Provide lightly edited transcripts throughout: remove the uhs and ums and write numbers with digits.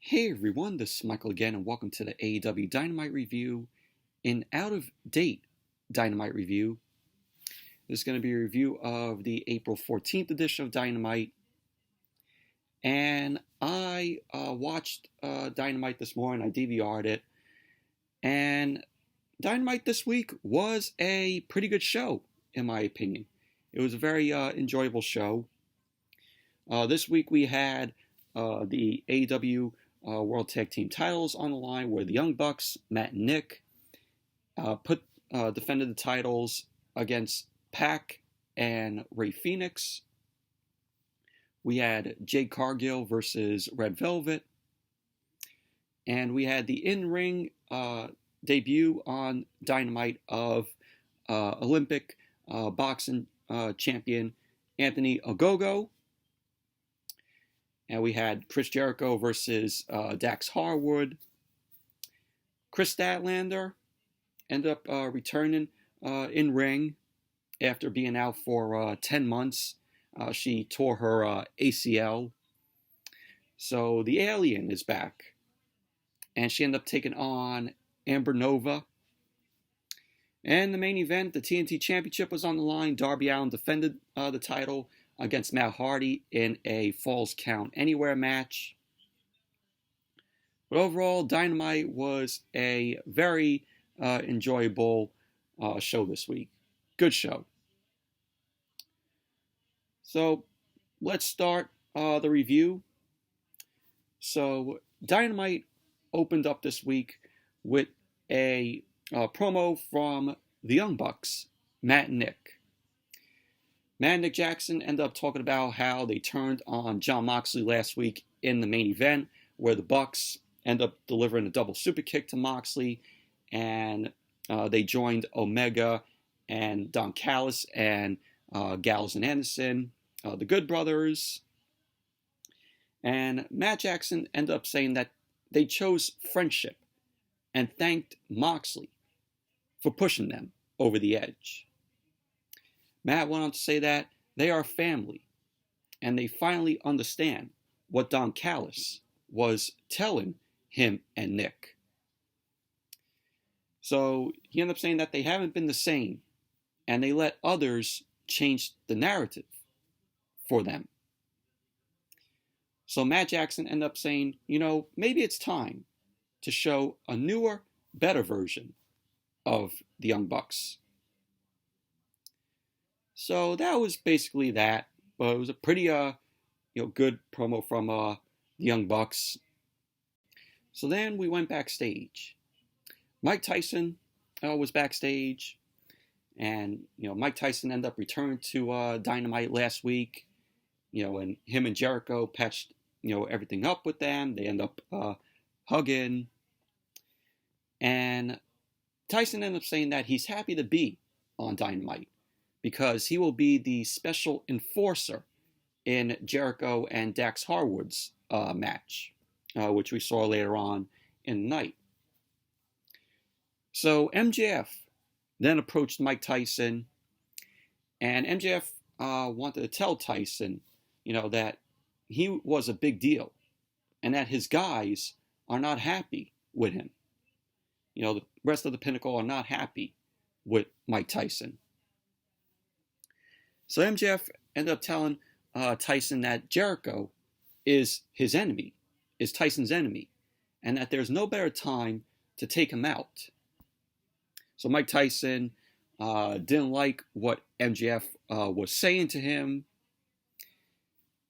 Hey everyone, this is Michael again, and welcome to the AEW Dynamite review. An out-of-date Dynamite review. This is going to be a review of the April 14th edition of Dynamite. And I watched Dynamite this morning. I DVR'd it. And Dynamite this week was a pretty good show, in my opinion. It was a very enjoyable show. This week we had the AEW World Tag Team titles on the line, where the Young Bucks, Matt and Nick, defended the titles against Pac and Ray Fenix. We had Jade Cargill versus Red Velvet. And we had the in-ring debut on Dynamite of Olympic boxing champion Anthony Ogogo. And we had Chris Jericho versus Harwood. Kris Statlander ended up returning in ring after being out for 10 months. She tore her ACL. So the Alien is back. And she ended up taking on Amber Nova. And the main event, the TNT Championship, was on the line. Darby Allin defended the title against Matt Hardy in a Falls Count Anywhere match. But overall, Dynamite was a very enjoyable show this week. Good show. So let's start the review. So Dynamite opened up this week with a promo from the Young Bucks, Matt and Nick. Matt and Nick Jackson ended up talking about how they turned on Jon Moxley last week in the main event, where the Bucks end up delivering a double super kick to Moxley, and they joined Omega and Don Callis and Gallows and Anderson, the Good Brothers. And Matt Jackson ended up saying that they chose friendship and thanked Moxley for pushing them over the edge. Matt went on to say that they are family, and they finally understand what Don Callis was telling him and Nick. So he ended up saying that they haven't been the same, and they let others change the narrative for them. So Matt Jackson ended up saying, maybe it's time to show a newer, better version of the Young Bucks. So that was basically that, but it was a pretty good promo from the Young Bucks. So then we went backstage. Mike Tyson was backstage, and Mike Tyson ended up returning to Dynamite last week. And him and Jericho patched everything up with them. They end up hugging, and Tyson ended up saying that he's happy to be on Dynamite, because he will be the special enforcer in Jericho and Dax Harwood's match, which we saw later on in the night. So MJF then approached Mike Tyson, and MJF wanted to tell Tyson, that he was a big deal, and that his guys are not happy with him. The rest of the Pinnacle are not happy with Mike Tyson. So MJF ended up telling Tyson that Jericho is his enemy, is Tyson's enemy, and that there's no better time to take him out. So Mike Tyson didn't like what MJF was saying to him,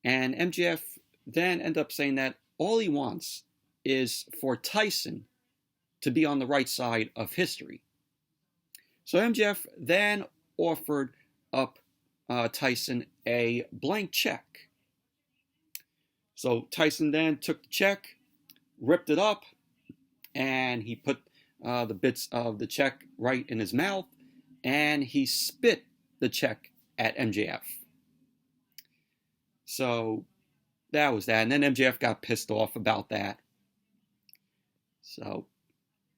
and MJF then ended up saying that all he wants is for Tyson to be on the right side of history. So MJF then offered up Tyson a blank check. So Tyson then took the check, ripped it up, and he put the bits of the check right in his mouth, and he spit the check at MJF. So that was that. And then MJF got pissed off about that. So,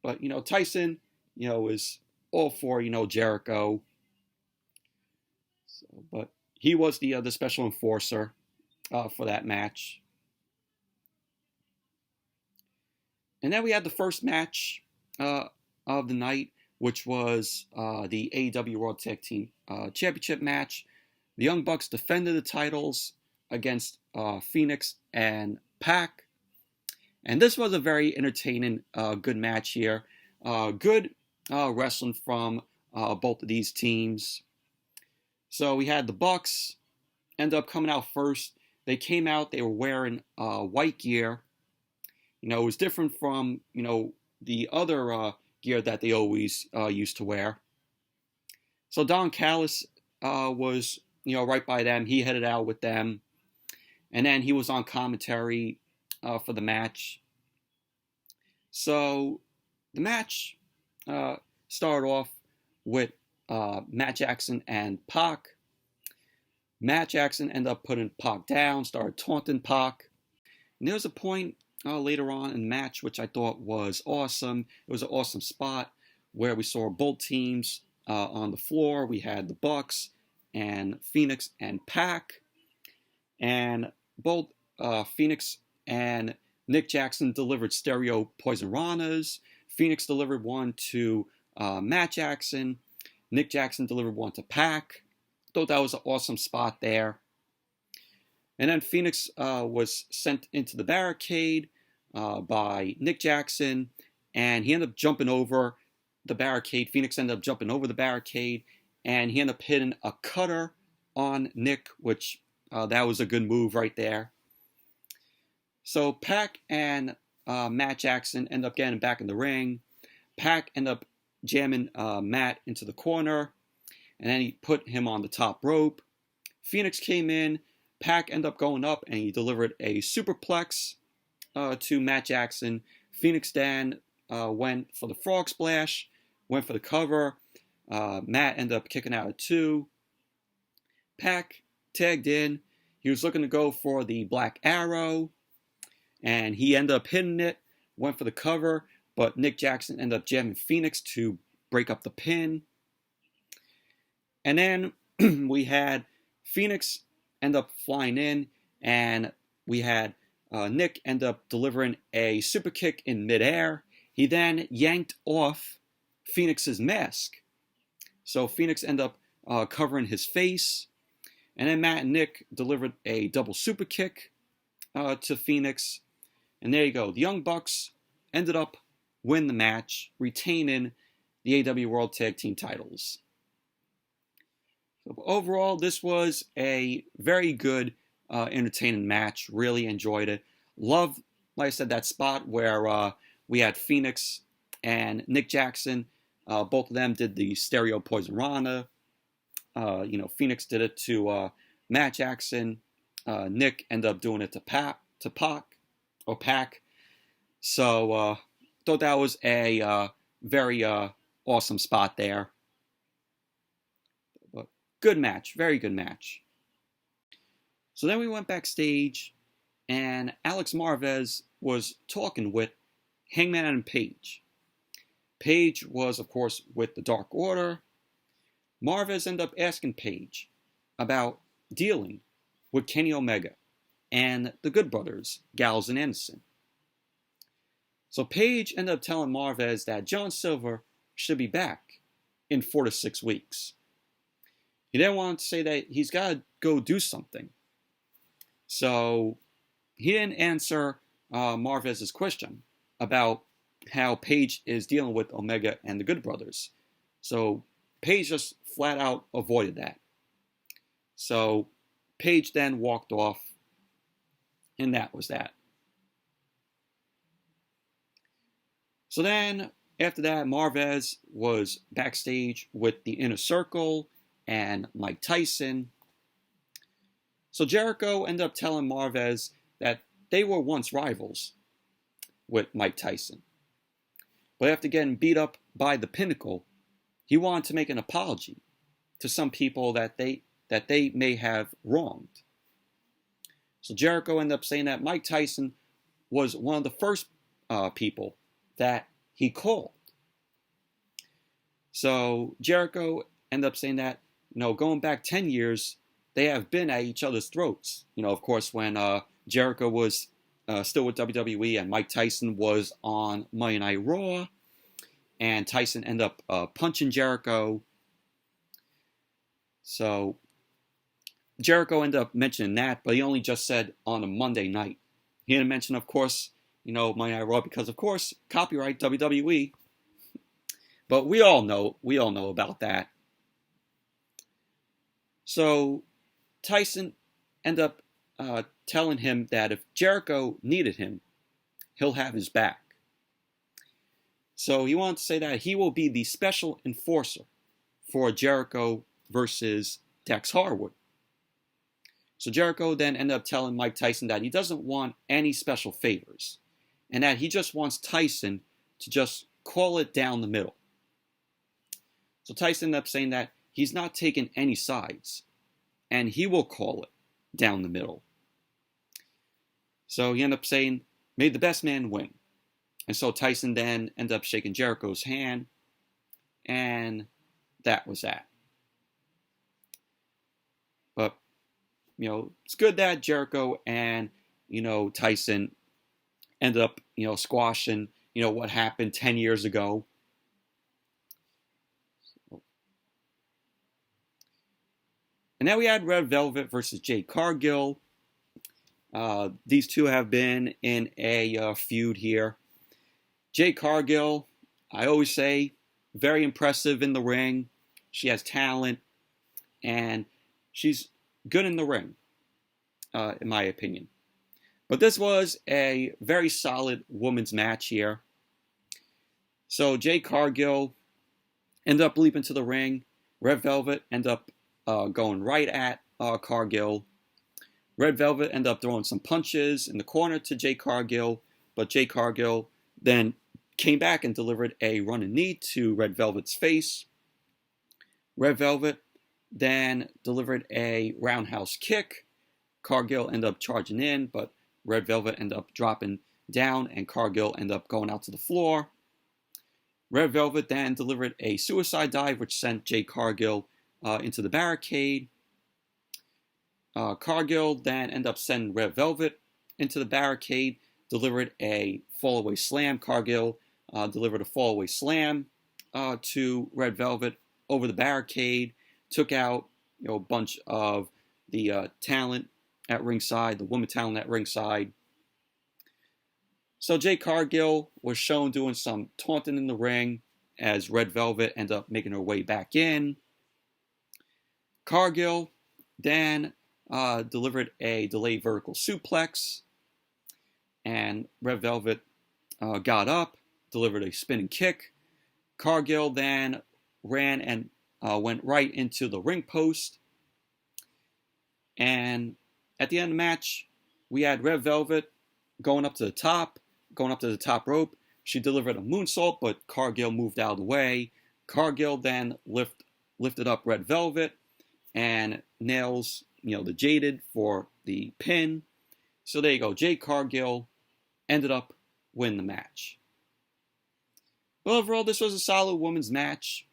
but Tyson, is all for Jericho. So, but he was the special enforcer for that match. And then we had the first match of the night, which was the AEW World Tag Team Championship match. The Young Bucks defended the titles against Fenix and Pac. And this was a very entertaining, good match here. Good wrestling from both of these teams. So we had the Bucks end up coming out first. They came out, they were wearing white gear. It was different from, the other gear that they always used to wear. So Don Callis was, right by them. He headed out with them. And then he was on commentary for the match. So the match started off with Matt Jackson and Pac. Matt Jackson ended up putting Pac down, started taunting Pac. And there was a point later on in the match which I thought was awesome. It was an awesome spot where we saw both teams on the floor. We had the Bucks and Fenix and Pac. And both Fenix and Nick Jackson delivered stereo Poison Ranas. Fenix delivered one to Matt Jackson. Nick Jackson delivered one to Pac. Thought that was an awesome spot there. And then Fenix was sent into the barricade by Nick Jackson, and he ended up jumping over the barricade. Fenix ended up jumping over the barricade, and he ended up hitting a cutter on Nick, which that was a good move right there. So Pac and Matt Jackson end up getting back in the ring. Pac ended up jamming Matt into the corner, and then he put him on the top rope. Fenix came in. Pac ended up going up, and he delivered a superplex to Matt Jackson. Fenix then went for the frog splash, went for the cover. Matt ended up kicking out at 2. Pac tagged in. He was looking to go for the Black Arrow, and he ended up hitting it, went for the cover, but Nick Jackson ended up jamming Fenix to break up the pin. And then we had Fenix end up flying in, and we had Nick end up delivering a super kick in midair. He then yanked off Fenix's mask. So Fenix ended up covering his face. And then Matt and Nick delivered a double super kick to Fenix. And there you go. The Young Bucks ended up winning the match, retaining the AEW World Tag Team titles. So overall, this was a very good, entertaining match. Really enjoyed it. Love, like I said, that spot where we had Fenix and Nick Jackson. Both of them did the stereo Poison Rana. Fenix did it to Matt Jackson. Nick ended up doing it to Pac. So thought that was a very awesome spot there. But good match, very good match. So then we went backstage, and Alex Marvez was talking with Hangman and Page. Page was, of course, with the Dark Order. Marvez ended up asking Page about dealing with Kenny Omega and the Good Brothers, Gallows and Anderson. So Page ended up telling Marvez that John Silver should be back in 4 to 6 weeks. He then wanted to say that he's got to go do something. So he didn't answer Marvez's question about how Page is dealing with Omega and the Good Brothers. So Page just flat out avoided that. So Page then walked off, and that was that. So then, after that, Marvez was backstage with the Inner Circle and Mike Tyson. So Jericho ended up telling Marvez that they were once rivals with Mike Tyson. But after getting beat up by the Pinnacle, he wanted to make an apology to some people that they may have wronged. So Jericho ended up saying that Mike Tyson was one of the first people that he called. So Jericho ended up saying that, going back 10 years, they have been at each other's throats. Of course, when Jericho was still with WWE, and Mike Tyson was on Monday Night Raw, and Tyson ended up punching Jericho. So Jericho ended up mentioning that, but he only just said on a Monday night. He didn't mention, of course, Monday Night Raw, because of course, copyright WWE. But we all know about that. So Tyson ended up telling him that if Jericho needed him, he'll have his back. So he wanted to say that he will be the special enforcer for Jericho versus Dax Harwood. So Jericho then ended up telling Mike Tyson that he doesn't want any special favors, and that he just wants Tyson to just call it down the middle. So Tyson ended up saying that he's not taking any sides, and he will call it down the middle. So he ended up saying, may the best man win. And so Tyson then ended up shaking Jericho's hand, and that was that. But, it's good that Jericho and, Tyson ended up, squashing, what happened 10 years ago. And now we had Red Velvet versus Jade Cargill. These two have been in a feud here. Jade Cargill, I always say, very impressive in the ring. She has talent, and she's good in the ring, in my opinion. But this was a very solid women's match here. So Jade Cargill ended up leaping to the ring. Red Velvet ended up going right at Cargill. Red Velvet ended up throwing some punches in the corner to Jade Cargill, but Jade Cargill then came back and delivered a running knee to Red Velvet's face. Red Velvet then delivered a roundhouse kick. Cargill ended up charging in, but Red Velvet ended up dropping down, and Cargill ended up going out to the floor. Red Velvet then delivered a suicide dive, which sent Jade Cargill into the barricade. Cargill then ended up sending Red Velvet into the barricade, delivered a fallaway slam. Cargill delivered a fallaway slam to Red Velvet over the barricade, took out a bunch of the talent at ringside, the woman talent at ringside. So Jade Cargill was shown doing some taunting in the ring as Red Velvet ended up making her way back in. Cargill then delivered a delayed vertical suplex, and Red Velvet got up, delivered a spinning kick. Cargill then ran and went right into the ring post. And at the end of the match, we had Red Velvet going up to the top rope. She delivered a moonsault, but Cargill moved out of the way. Cargill then lifted up Red Velvet and nails, the Jaded for the pin. So there you go. Jade Cargill ended up winning the match. Well, overall, this was a solid women's match.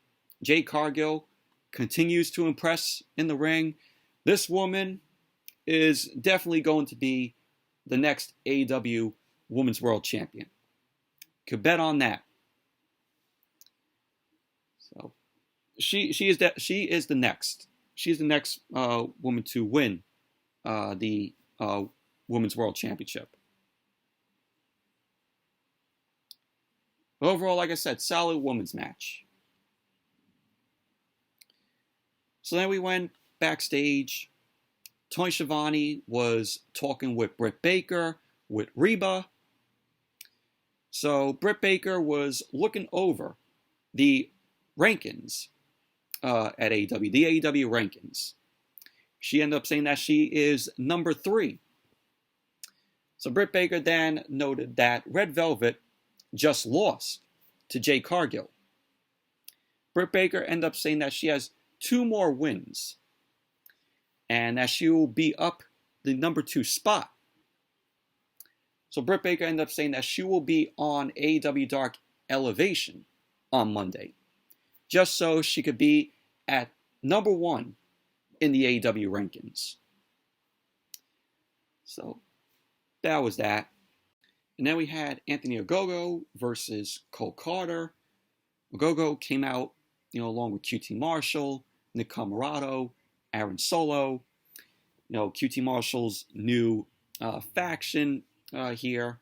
Jade Cargill continues to impress in the ring. This woman is definitely going to be the next AEW Women's World Champion. Could bet on that. So she is the next. She's the next woman to win the Women's World Championship. But overall, like I said, solid women's match. So then we went backstage. Tony Schiavone was talking with Britt Baker, with Reba. So Britt Baker was looking over the rankings at AEW, the AEW rankings. She ended up saying that she is number 3. So Britt Baker then noted that Red Velvet just lost to Jade Cargill. Britt Baker ended up saying that she has 2 more wins, and that she will be up the number 2 spot. So Britt Baker ended up saying that she will be on AEW Dark Elevation on Monday, just so she could be at number 1 in the AEW rankings. So that was that. And then we had Anthony Ogogo versus Cole Karter. Ogogo came out, along with QT Marshall, Nick Comoroto, Aaron Solo. QT Marshall's new faction here.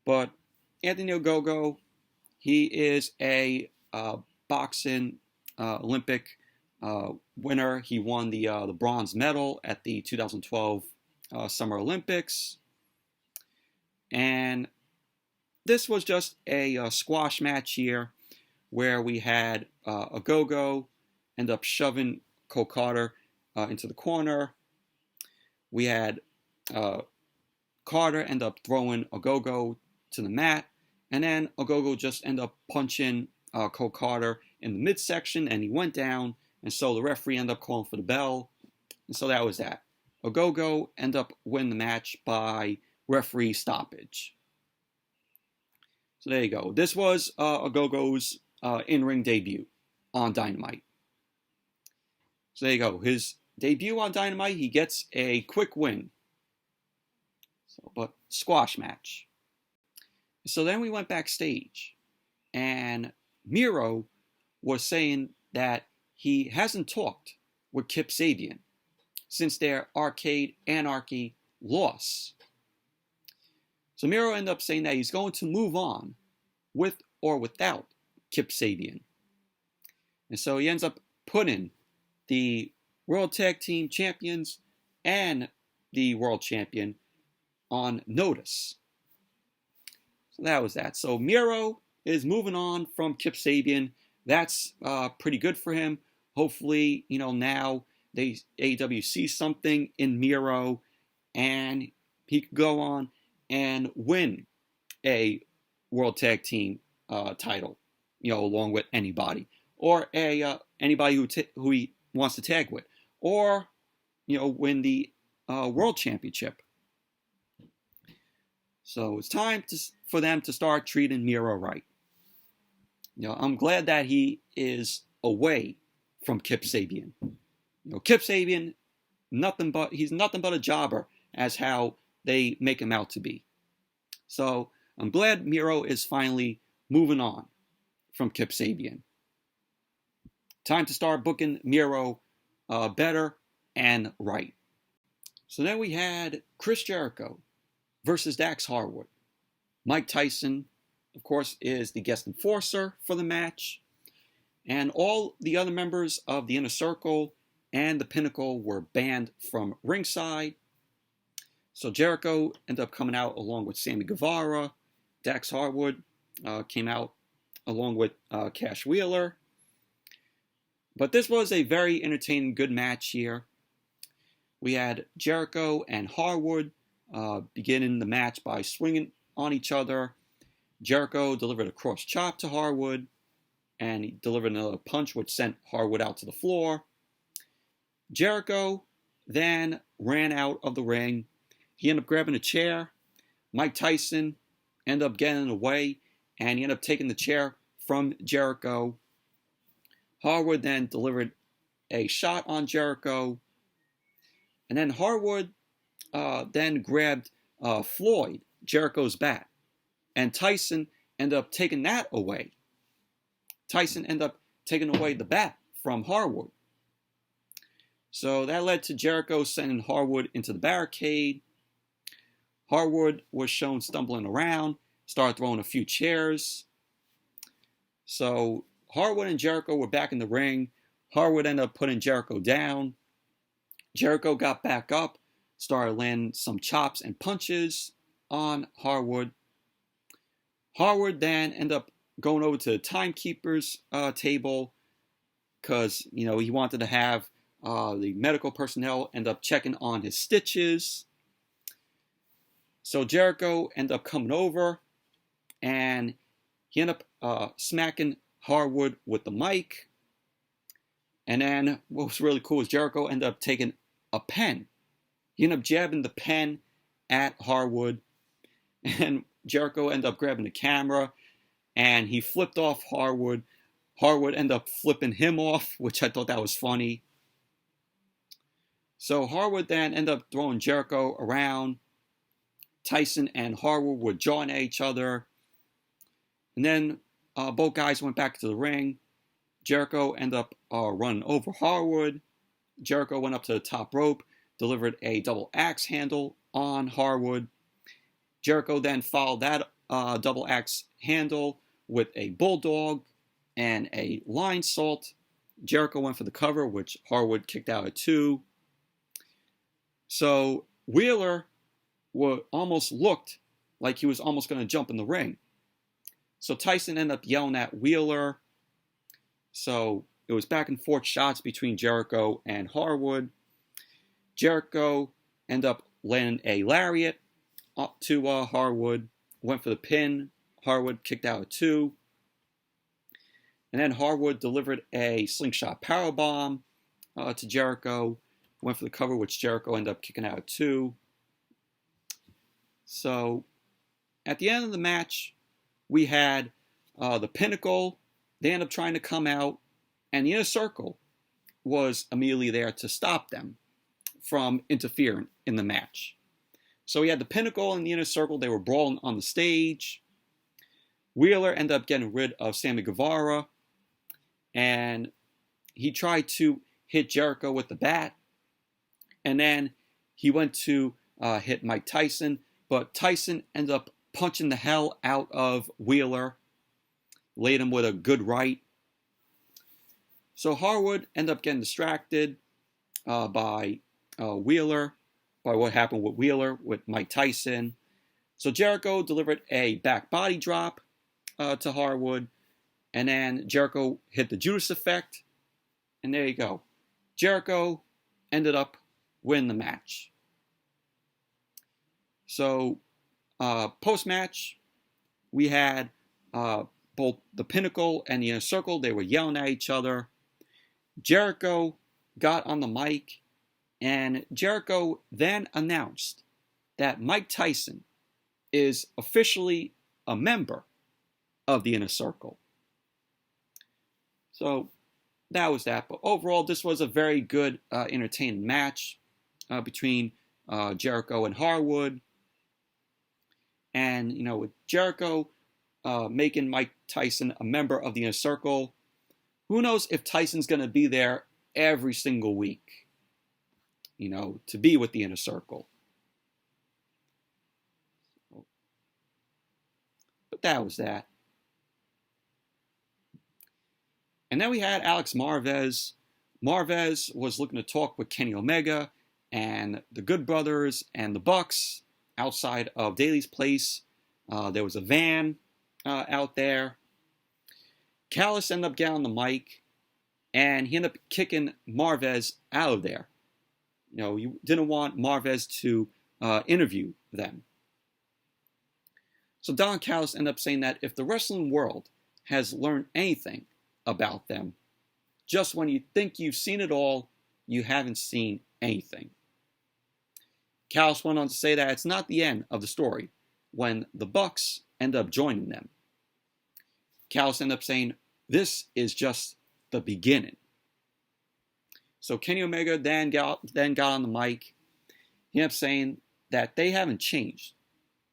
But Anthony Ogogo, he is a boxing Olympic winner. He won the bronze medal at the 2012 Summer Olympics. And this was just a squash match here where we had Ogogo end up shoving Cole Karter into the corner. We had Karter end up throwing Ogogo to the mat, and then Ogogo just end up punching Cole Karter in the midsection, and he went down, and so the referee ended up calling for the bell, and so that was that. Ogogo ended up winning the match by referee stoppage. So there you go. This was Ogogo's in-ring debut on Dynamite. So there you go. His debut on Dynamite, he gets a quick win. But squash match. So then we went backstage, and Miro was saying that he hasn't talked with Kip Sabian since their Arcade Anarchy loss. So Miro ended up saying that he's going to move on with or without Kip Sabian. And so he ends up putting the World Tag Team Champions and the World Champion on notice. So that was that. So Miro is moving on from Kip Sabian. That's pretty good for him. Hopefully, now AEW sees something in Miro and he could go on and win a World Tag Team title, along with anybody. Or anybody who he wants to tag with. Or, win the World Championship. So it's time for them to start treating Miro right. I'm glad that he is away from Kip Sabian. Kip Sabian, he's nothing but a jobber, as how they make him out to be. So I'm glad Miro is finally moving on from Kip Sabian. Time to start booking Miro better and right. So then we had Chris Jericho versus Dax Harwood. Mike Tyson, of course, is the guest enforcer for the match. And all the other members of the Inner Circle and the Pinnacle were banned from ringside. So Jericho ended up coming out along with Sammy Guevara. Dax Harwood came out along with Cash Wheeler. But this was a very entertaining, good match here. We had Jericho and Harwood beginning the match by swinging on each other. Jericho delivered a cross chop to Harwood, and he delivered another punch which sent Harwood out to the floor. Jericho then ran out of the ring. He ended up grabbing a chair. Mike Tyson ended up getting in the way, and he ended up taking the chair from Jericho. Harwood then delivered a shot on Jericho. And then Harwood then grabbed Floyd, Jericho's bat. And Tyson ended up taking that away. Tyson ended up taking away the bat from Harwood. So that led to Jericho sending Harwood into the barricade. Harwood was shown stumbling around, started throwing a few chairs. So Harwood and Jericho were back in the ring. Harwood ended up putting Jericho down. Jericho got back up, started landing some chops and punches on Harwood. Harwood then ended up going over to the timekeeper's table because, he wanted to have the medical personnel end up checking on his stitches. So Jericho ended up coming over and he ended up smacking Harwood with the mic. And then what was really cool is Jericho ended up taking a pen. He ended up jabbing the pen at Harwood. And Jericho ended up grabbing the camera and he flipped off Harwood. Harwood ended up flipping him off, which I thought that was funny. So Harwood then ended up throwing Jericho around, Tyson and Harwood were jawing at each other. And then both guys went back to the ring. Jericho ended up running over Harwood. Jericho went up to the top rope, delivered a double axe handle on Harwood. Jericho then followed that double axe handle with a bulldog and a line salt. Jericho went for the cover, which Harwood kicked out at 2. So Wheeler almost looked like he was almost going to jump in the ring. So Tyson ended up yelling at Wheeler. So it was back and forth shots between Jericho and Harwood. Jericho ended up landing a lariat up to Harwood. Went for the pin. Harwood kicked out at 2. And then Harwood delivered a slingshot powerbomb to Jericho. Went for the cover, which Jericho ended up kicking out at 2. So at the end of the match, we had the Pinnacle. They ended up trying to come out, and the Inner Circle was immediately there to stop them from interfering in the match. So we had the Pinnacle and the Inner Circle. They were brawling on the stage. Wheeler ended up getting rid of Sammy Guevara, and he tried to hit Jericho with the bat, and then he went to hit Mike Tyson, but Tyson ended up punching the hell out of Wheeler, laid him with a good right. So Harwood ended up getting distracted by Wheeler, by what happened with Wheeler, with Mike Tyson. So Jericho delivered a back body drop to Harwood, and then Jericho hit the Judas effect, and there you go. Jericho ended up winning the match. So post-match, we had both the Pinnacle and the Inner Circle. They were yelling at each other. Jericho got on the mic, and Jericho then announced that Mike Tyson is officially a member of the Inner Circle. So that was that. But overall, this was a very good, entertaining match between Jericho and Harwood. And, with Jericho making Mike Tyson a member of the Inner Circle, who knows if Tyson's going to be there every single week, to be with the Inner Circle. But that was that. And then we had Alex Marvez. Marvez was looking to talk with Kenny Omega and the Good Brothers and the Bucks outside of Daly's place. There was a van out there. Callis ended up getting on the mic, and he ended up kicking Marvez out of there. You didn't want Marvez to interview them. So Don Callis ended up saying that if the wrestling world has learned anything about them, just when you think you've seen it all, you haven't seen anything. Callis went on to say that it's not the end of the story when the Bucks end up joining them. Callis ended up saying, this is just the beginning. So Kenny Omega then got on the mic. He ended up saying that they haven't changed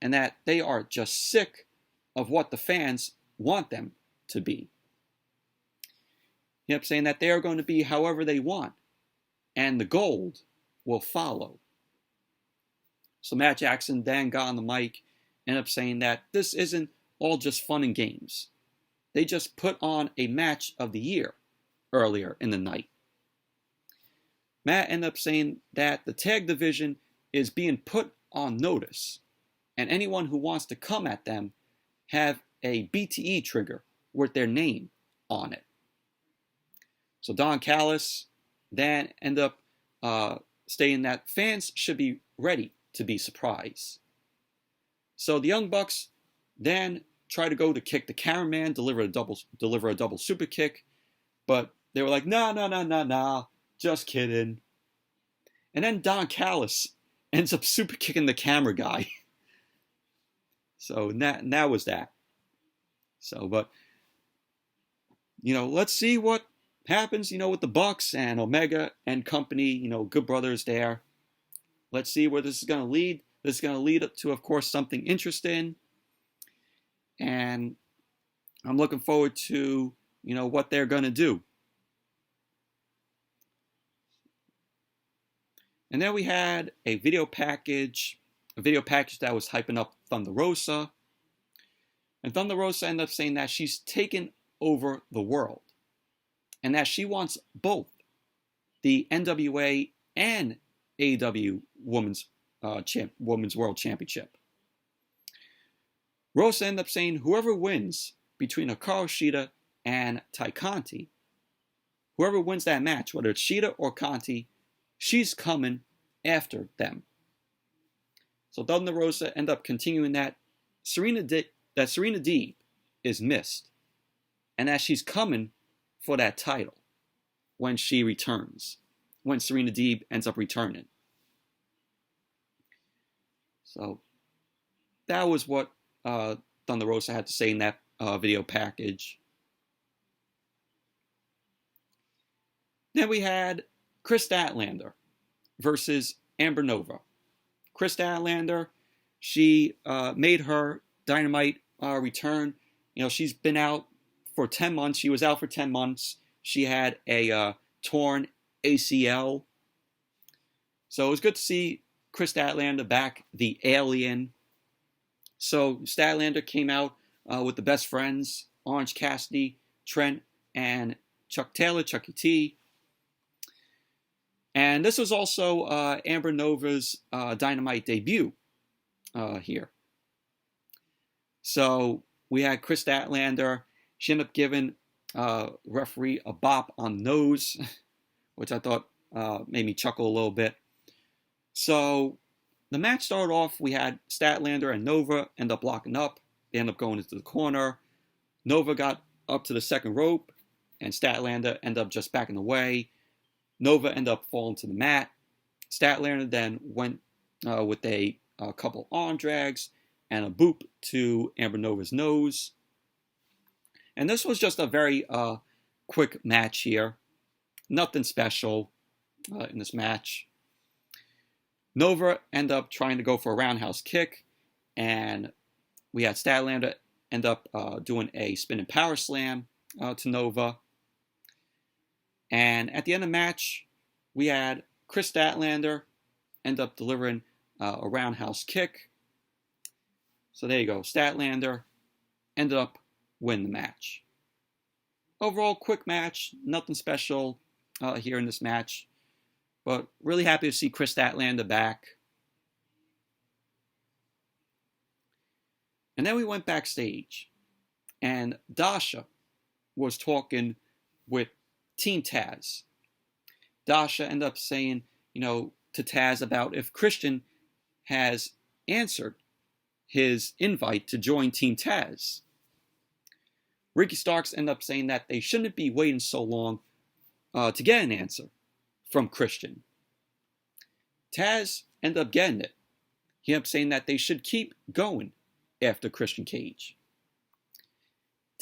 and that they are just sick of what the fans want them to be. He ended up saying that they are going to be however they want, and the gold will follow. So Matt Jackson then got on the mic and ended up saying that this isn't all just fun and games. They just put on a match of the year earlier in the night. Matt ended up saying that the tag division is being put on notice, and anyone who wants to come at them have a BTE trigger with their name on it. So Don Callis then ended up stating that fans should be ready to be surprised. So the Young Bucks then tried to go to kick the cameraman, deliver a double super kick, but they were like, nah, just kidding. And then Don Callis ends up super kicking the camera guy. So that was that. So, but, let's see what happens, with the Bucks and Omega and company, Good Brothers there. Let's see where this is going to lead. This is going to lead up to, of course, something interesting. And I'm looking forward to, what they're going to do. And then we had a video package that was hyping up Thunder Rosa. And Thunder Rosa ended up saying that she's taken over the world. And that she wants both the NWA and AEW Women's World Championship. Rosa ended up saying whoever wins between Hikaru Shida and Tai Conti, whoever wins that match, whether it's Shida or Conti, she's coming after them. So Thunder Rosa ended up continuing that Serena Deeb is missed, and that she's coming for that title when she returns, when Serena Deeb ends up returning. So that was what Thunder Rosa had to say in that video package. Then we had Kris Statlander versus Amber Nova. Kris Statlander, she made her Dynamite return. She's been out for 10 months. She was out for 10 months. She had a torn ACL. So it was good to see Kris Statlander back, the Alien. So Statlander came out with the best friends, Orange Cassidy, Trent, and Chuck Taylor, Chucky T. And this was also Amber Nova's Dynamite debut here. So we had Kris Statlander. She ended up giving referee a bop on the nose, which I thought made me chuckle a little bit. So the match started off, we had Statlander and Nova end up locking up. They end up going into the corner. Nova got up to the second rope, and Statlander ended up just backing away. Nova ended up falling to the mat. Statlander then went with a couple arm drags and a boop to Amber Nova's nose. And this was just a very quick match here. Nothing special in this match. Nova ended up trying to go for a roundhouse kick, and we had Statlander end up doing a spinning power slam to Nova. And at the end of the match, we had Kris Statlander end up delivering a roundhouse kick. So there you go. Statlander ended up winning the match. Overall, quick match. Nothing special here in this match. But really happy to see Kris Statlander back. And then we went backstage. And Dasha was talking with Team Taz. Dasha ended up saying, to Taz about if Christian has answered his invite to join Team Taz. Ricky Starks ended up saying that they shouldn't be waiting so long to get an answer from Christian. Taz ended up getting it. He ended up saying that they should keep going after Christian Cage.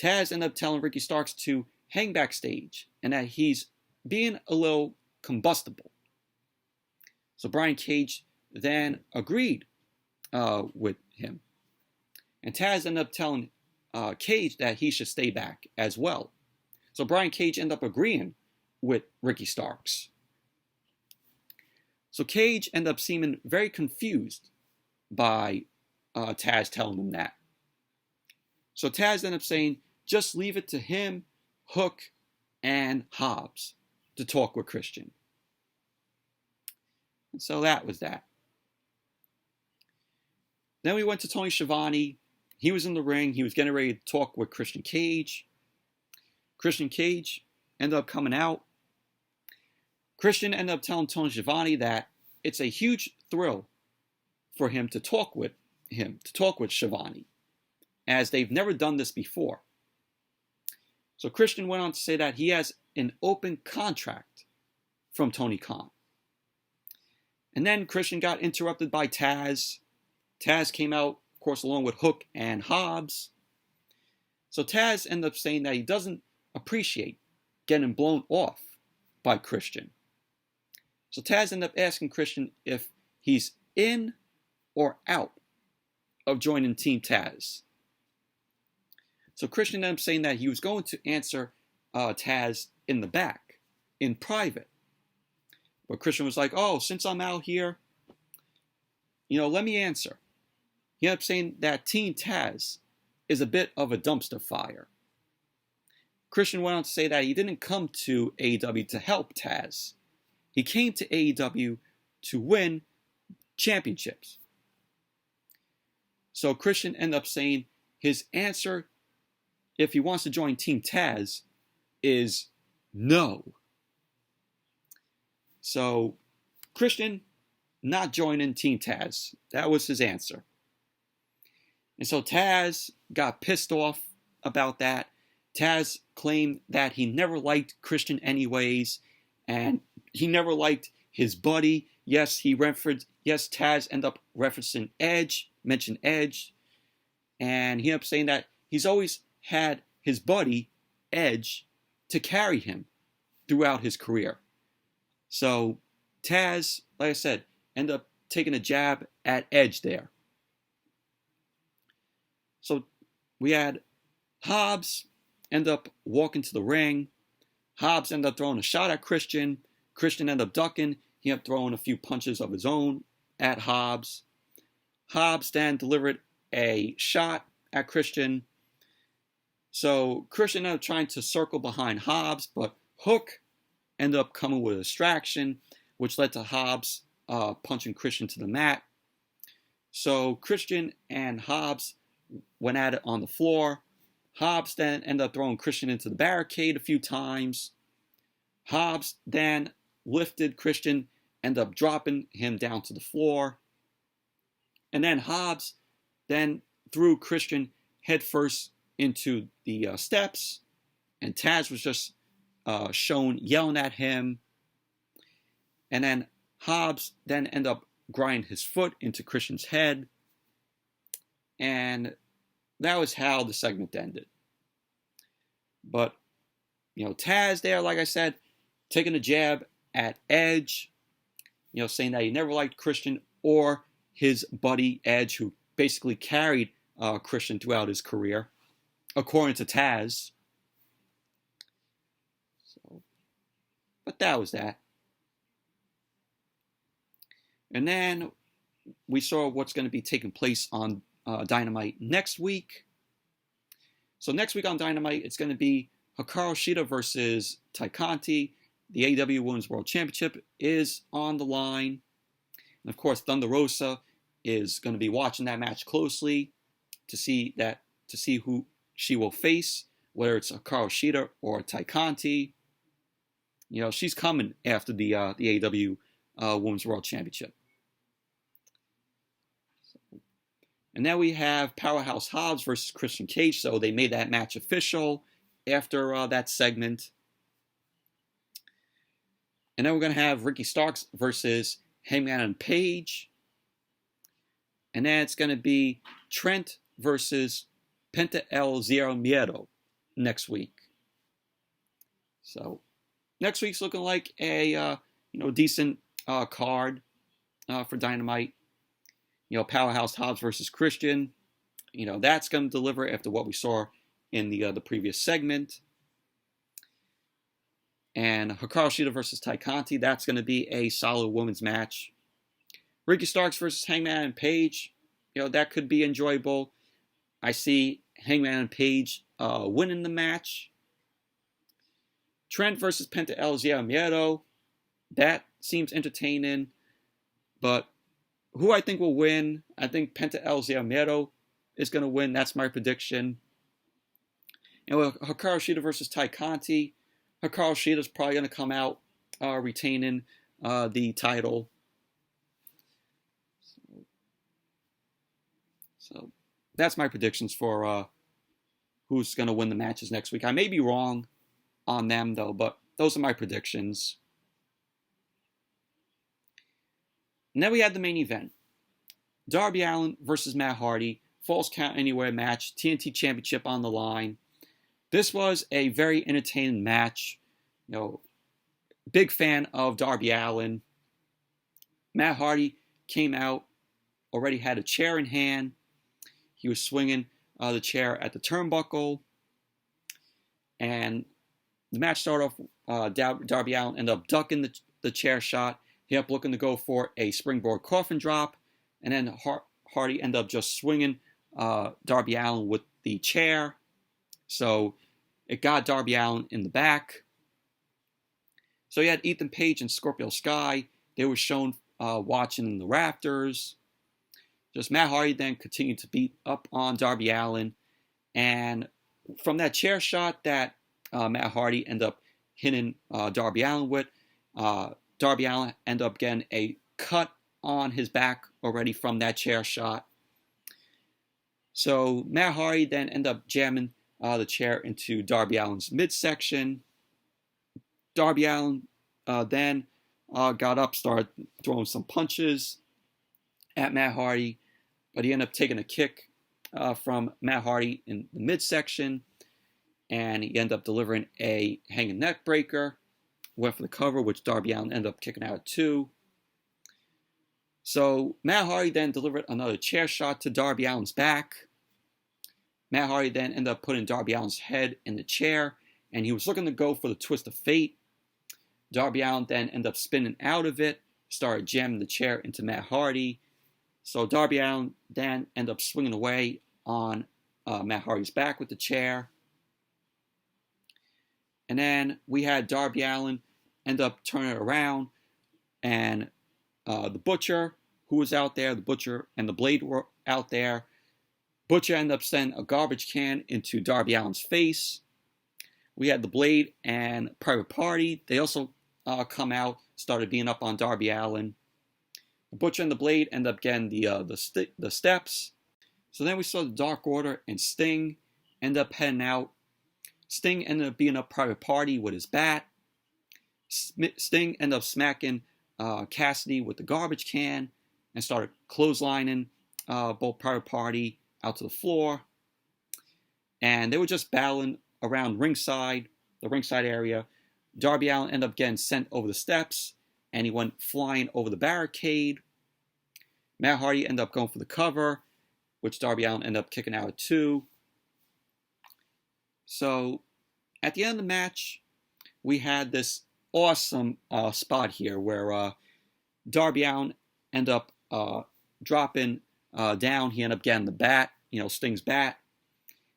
Taz ended up telling Ricky Starks to hang backstage and that he's being a little combustible. So Brian Cage then agreed with him. And Taz ended up telling Cage that he should stay back as well. So Brian Cage ended up agreeing with Ricky Starks. So Cage ended up seeming very confused by Taz telling him that. So Taz ended up saying, just leave it to him, Hook, and Hobbs to talk with Christian. And so that was that. Then we went to Tony Schiavone. He was in the ring. He was getting ready to talk with Christian Cage. Christian Cage ended up coming out. Christian ended up telling Tony Schiavone that it's a huge thrill for him to talk with Schiavone, as they've never done this before. So Christian went on to say that he has an open contract from Tony Khan. And then Christian got interrupted by Taz. Taz came out, of course, along with Hook and Hobbs. So Taz ended up saying that he doesn't appreciate getting blown off by Christian. So Taz ended up asking Christian if he's in or out of joining Team Taz. So Christian ended up saying that he was going to answer Taz in the back, in private. But Christian was like, oh, since I'm out here, let me answer. He ended up saying that Team Taz is a bit of a dumpster fire. Christian went on to say that he didn't come to AEW to help Taz. He came to AEW to win championships. So Christian ended up saying his answer, if he wants to join Team Taz, is no. So Christian not joining Team Taz. That was his answer. And so Taz got pissed off about that. Taz claimed that he never liked Christian anyways, and he never liked his buddy. Yes, Taz ended up referencing Edge, mentioned Edge, and he ended up saying that he's always had his buddy, Edge, to carry him throughout his career. So Taz, like I said, ended up taking a jab at Edge there. So we had Hobbs end up walking to the ring. Hobbs ended up throwing a shot at Christian. Christian ended up ducking. He ended up throwing a few punches of his own at Hobbs. Hobbs then delivered a shot at Christian. So Christian ended up trying to circle behind Hobbs, but Hook ended up coming with a distraction, which led to Hobbs punching Christian to the mat. So Christian and Hobbs went at it on the floor. Hobbs then ended up throwing Christian into the barricade a few times. Hobbs then lifted Christian, ended up dropping him down to the floor. And then Hobbs then threw Christian headfirst into the steps. And Taz was just shown yelling at him. And then Hobbs then ended up grinding his foot into Christian's head. And that was how the segment ended. But, Taz there, like I said, taking a jab at Edge, saying that he never liked Christian or his buddy Edge, who basically carried Christian throughout his career, according to Taz. But that was that. And then we saw what's going to be taking place on Dynamite next week. So next week on Dynamite, it's going to be Hikaru Shida versus Tai Conti. The AEW Women's World Championship is on the line. And of course, Thunder Rosa is going to be watching that match closely to see who she will face, whether it's Hikaru Shida or Tai Conti. She's coming after the AEW Women's World Championship. And now we have Powerhouse Hobbs versus Christian Cage. So they made that match official after that segment. And then we're going to have Ricky Starks versus Hangman and Page. And then it's going to be Trent versus Penta El Zero Miedo next week. So next week's looking like a decent card for Dynamite. Powerhouse Hobbs versus Christian. That's going to deliver after what we saw in the previous segment. And Hikaru Shida versus Tai Conti. That's going to be a solid women's match. Ricky Starks versus Hangman and Page. That could be enjoyable. I see Hangman and Page winning the match. Trent versus Penta El Zero Miedo. That seems entertaining. But who I think will win, I think Penta El Zero Miedo is going to win. That's my prediction. And with Hikaru Shida versus Tai Conti, Hikaru Shida is probably going to come out retaining the title. So that's my predictions for who's going to win the matches next week. I may be wrong on them, though, but those are my predictions. And then we had the main event. Darby Allin versus Matt Hardy. Falls Count Anywhere match. TNT Championship on the line. This was a very entertaining match. Big fan of Darby Allin. Matt Hardy came out already had a chair in hand. He was swinging the chair at the turnbuckle. And the match started off, Darby Allin ended up ducking the chair shot. He ended up looking to go for a springboard coffin drop. And then Hardy ended up just swinging Darby Allin with the chair. So it got Darby Allin in the back. So you had Ethan Page and Scorpio Sky. They were shown watching in the rafters. Just Matt Hardy then continued to beat up on Darby Allin. And from that chair shot that Matt Hardy ended up hitting Darby Allin with, Darby Allin ended up getting a cut on his back already from that chair shot. So Matt Hardy then ended up jamming the chair into Darby Allin's midsection. Darby Allin then got up, started throwing some punches at Matt Hardy, but he ended up taking a kick from Matt Hardy in the midsection, and he ended up delivering a hanging neck breaker. Went for the cover, which Darby Allin ended up kicking out too. So Matt Hardy then delivered another chair shot to Darby Allin's back. Matt Hardy then ended up putting Darby Allin's head in the chair, and he was looking to go for the twist of fate. Darby Allin then ended up spinning out of it, started jamming the chair into Matt Hardy. So Darby Allin then ended up swinging away on Matt Hardy's back with the chair. And then we had Darby Allin end up turning it around, and the Butcher, who was out there, the Butcher and the Blade were out there. Butcher ended up sending a garbage can into Darby Allin's face. We had the Blade and Private Party. They also come out, started being up on Darby Allin. The Butcher and the Blade end up getting the steps. So then we saw the Dark Order and Sting end up heading out. Sting ended up beating up Private Party with his bat. Sting ended up smacking Cassidy with the garbage can and started clotheslining both Private Party out to the floor. And they were just battling around ringside, the ringside area. Darby Allin ended up getting sent over the steps, and he went flying over the barricade. Matt Hardy ended up going for the cover, which Darby Allin ended up kicking out too. So at the end of the match, we had this awesome spot here where Darby Allin ended up dropping down. He ended up getting the bat, Sting's bat.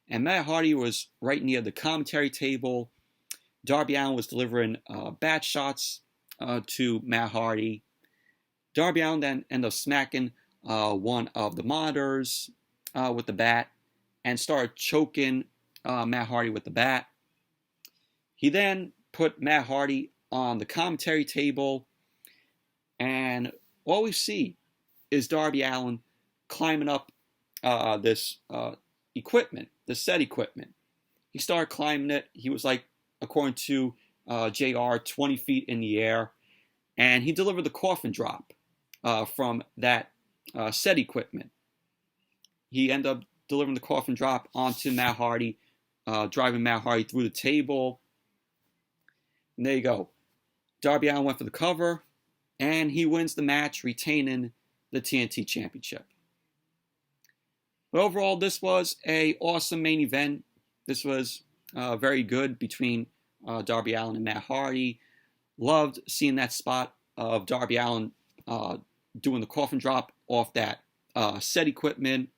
And Matt Hardy was right near the commentary table. Darby Allin was delivering bat shots to Matt Hardy. Darby Allin then ended up smacking one of the monitors with the bat and started choking Matt Hardy with the bat. He then put Matt Hardy on the commentary table, and all we see is Darby Allin climbing up this equipment, the set equipment. He started climbing it. He was like, according to JR, 20 feet in the air, and he delivered the coffin drop from that set equipment. He ended up delivering the coffin drop onto Matt Hardy, driving Matt Hardy through the table. And there you go. Darby Allin went for the cover, and he wins the match, retaining the TNT Championship. But overall, this was an awesome main event. This was very good between Darby Allin and Matt Hardy. Loved seeing that spot of Darby Allin doing the coffin drop off that set equipment,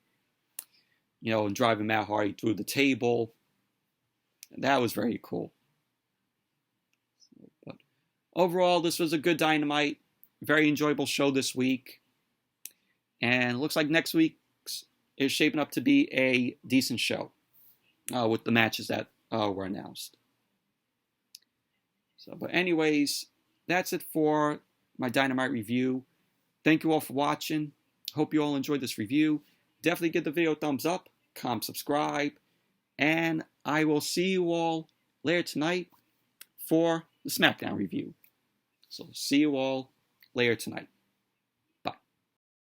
and driving Matt Hardy through the table. That was very cool. But overall, this was a good Dynamite. Very enjoyable show this week. And it looks like next week's is shaping up to be a decent show with the matches that were announced. But anyways, that's it for my Dynamite review. Thank you all for watching. Hope you all enjoyed this review. Definitely give the video a thumbs up, comment, subscribe, and I will see you all later tonight for the SmackDown review. So see you all later tonight.